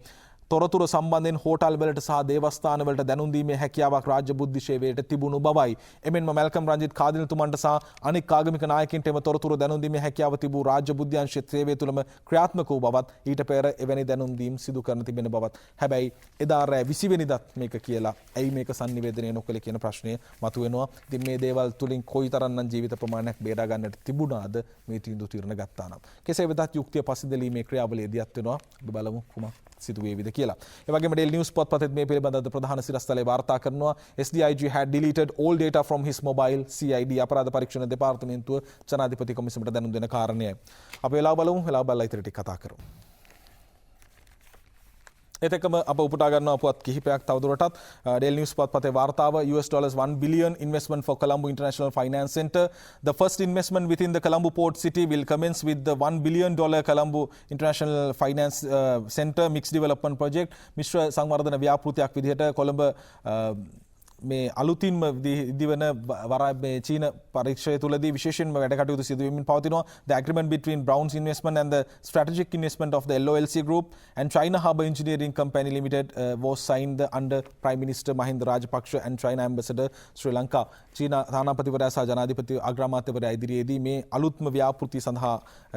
තොරතුරු සම්බන්ධයෙන් හෝටල් වලට සහ දේවස්ථාන වලට දැනුම් දීමේ හැකියාවක් රාජ්‍ය බුද්ධි සේවයට තිබුණු බවයි. එමෙන්ම මැල්කම් රංජිත් කාදිනතුමන්ට සහ අනෙක් ආගමික නායකින්ට එම තොරතුරු දැනුම් දීමේ හැකියාව තිබූ රාජ්‍ය බුද්ධ්‍යංශයේ සේවය තුළම ක්‍රියාත්මක වූ බවත් ඊට පෙර එවැනි දැනුම් දීම් සිදු කරන තිබෙන බවත්. හැබැයි එදා රෑ 20 වෙනිදාත් මේක කියලා ඇයි මේක sannivedanaya නොකළේ කියන ප්‍රශ්නය මතුවෙනවා. ඉතින් මේ දේවල් තුලින් කොයිතරම්නම් ජීවිත ප්‍රමාණයක් බේරා ගන්නට තිබුණාද මේ තීන්දුව ගත්තා නම්. කෙසේ වෙතත් යුක්තිය පසුදැලීමේ ක්‍රියාවලියේදීත් වෙනවා. අපි බලමු කුමක් සිදු වේවිද කියලා. ඒ වගේම Daily News පොත්පතෙත් මේ පිළිබඳව ප්‍රධාන සිරස්තලයේ වාර්තා කරනවා. SDIG had deleted all data from his mobile. CID අපරාධ පරීක්ෂණ දෙපාර්තමේන්තුව ජනාධිපති කොමිසමට දැනුම් දෙන කාරණයයි. අපි වෙලාව බලමු. වෙලාව බලලා ඉතින් ටික කතා කරමු. එතකම අප උපුටා ගන්නවා පුවත් කිහිපයක් තවදුරටත්. Daily News පොත්පතේ වාර්තාව $1 billion investment for Colombo International Finance Center. The first investment within the Colombo port city will commence with the $1 billion Colombo International Finance Center mixed development project. මිශ්‍ර සංවර්ධන ව්‍යාපෘතියක් විදිහට කොළඹ මේ අලුතින්ම දිවන මේ චීන පරීක්ෂය තුලදී විශේෂයෙන්ම වැඩ කටයුතු සිදු වෙමින් පවතිනවා. The agreement between Brown's Investment and the Strategic Investment of the LOLC Group and China Harbour Engineering Company Limited was signed under Prime Minister Mahinda Rajapaksa and China Ambassador Sri Lanka. චීන තානාපතිවරයා සහ ජනාධිපති අග්‍රාමාත්‍යවරයා ඉදිරියේදී මේ අලුත්ම ව්‍යාපෘති සඳහා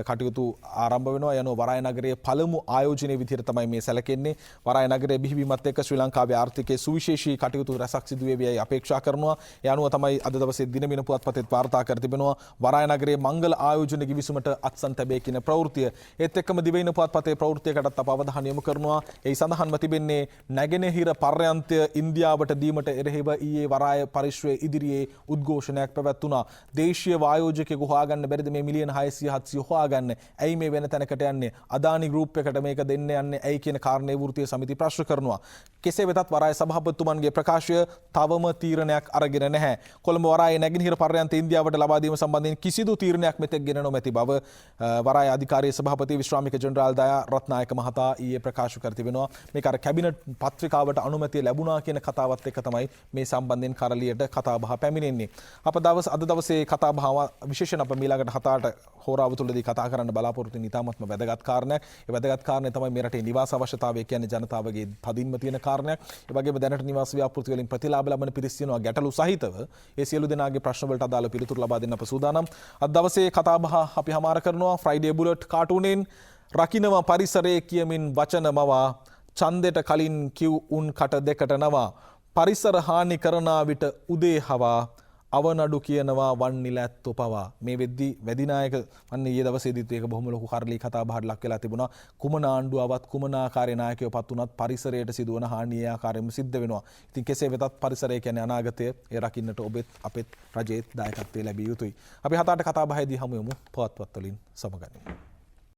කටයුතු ආරම්භ වෙනවා. යන වරාය නගරයේ පළමු ආයෝජනයේ විදිහට තමයි මේ සැලකෙන්නේ. වරාය නගරයේ බිහිවීමත් එක්ක ශ්‍රී ලංකාවේ ආර්ථිකයේ සුවිශේෂී කටයුතු රැසක් සිදු වේවි අපේක්ෂා කරනවා. ඒ අනුව තමයි අද දවසේ දිනමින පුවත්පතේත් වාර්තා කර තිබෙනවා. වරාය නගරයේ මංගල ආයෝජන කිවිසුමට අත්සන් තැබේ කියන ප්‍රවෘත්තිය. ඒත් එක්කම දිවයින පුවත්පතේ ප්‍රවෘත්තියකටත් අප අවධානය යොමු කරනවා. ඒ සඳහන්ව තිබෙන්නේ නැගෙනහිර පර්යන්තය ඉන්දියාවට දීමට එරෙහිව ඊයේ වරාය පරිශ්‍රයේ ඉදිරියේ උද්ඝෝෂණයක් පැවැත්වුණා. දේශීය වායෝජකයෙකු හොයාගන්න බැරිද මේ මිලියන 600-700 හොයාගන්න? ඇයි මේ වෙන තැනකට යන්නේ? අදානි ගෲප් එකට මේක දෙන්න යන්නේ ඇයි කියන කාරණේ වෘත්තීය සමිතිය ප්‍රශ්න කරනවා. කෙසේ වෙතත් වරාය සභාපතිතුමන්ගේ ප්‍රකාශය තවම තීරණයක් අරගෙන නැහැ. කොළඹ වරායේ නැගෙනහිර පර්යන්ත ඉන්දියාවට ලබා දීම සම්බන්ධයෙන් කිසිදු තීරණයක් මෙතෙක් ගෙන නොමැති බව වරාය අධිකාරිය සභාපති විශ්‍රාමික ජෙනරාල් දයා රත්නායක මහතා ඊයේ ප්‍රකාශ කර තිබෙනවා. මේක අර කැබිනට් පත්‍රිකාවට අනුමැතිය ලැබුණා කියන කතාවත් එක්ක තමයි මේ සම්බන්ධයෙන් කරලියට කතා බහ පැමිණෙන්නේ. අප අද දවසේ කතා බහ විශේෂයෙන් අප මීළඟට 7ට හෝරාව තුළදී කතා කරන්න බලාපොරොත්තු වෙන ඉතාමත්ම වැදගත් කාරණයක්. ඒ වැදගත් කාරණය තමයි මේ රටේ නිවාස අවශ්‍යතාවය කියන්නේ ජනතාවගේ තදින්ම තියෙන කාරණයක්. ඒ වගේම දැනට නිවාස ව්‍යාපෘති වලින් ප්‍රතිලාභ ලබන පිරිස් තියෙනවා ගැටලු සහිතව. ඒ සියලු දෙනාගේ ප්‍රශ්න වලට අදාළ පිළිතුරු ලබා දෙන්න අප සූදානම්. අද දවසේ කතා බහ අපි හමාර කරනවා ෆ්‍රයිඩේ බුලට් කාටුනෙන් රකින්නවා පරිසරයේ කියමින් වචනමවා ඡන්දෙට කලින් කිව් උන් කට දෙකට නවා පරිසර හානි කරන විට උදේ හවා අවනඩු කියනවා වන් නිලැත්තු පවා. මේ වෙද්දී වැදිනායක වන්නේ ඊයේ දවසේදීත් ඒක බොහොම ලොකු කරලී කතා බහට ලක් වෙලා තිබුණා. කුමන ආණ්ඩුවවත් කුමන ආකාරයේ නායකයෝපත් වුණත් පරිසරයට සිදුවන හානිය ආකාරයෙන්ම සිද්ධ වෙනවා. ඉතින් කෙසේ වෙතත් පරිසරය කියන්නේ අනාගතය. ඒ රකින්නට ඔබෙත් අපෙත් රජයේත් දායකත්වය ලැබිය යුතුයි. අපි 7ට කතා බහේදී හමු යමු. පොත්පත් වලින් සමගනිමු.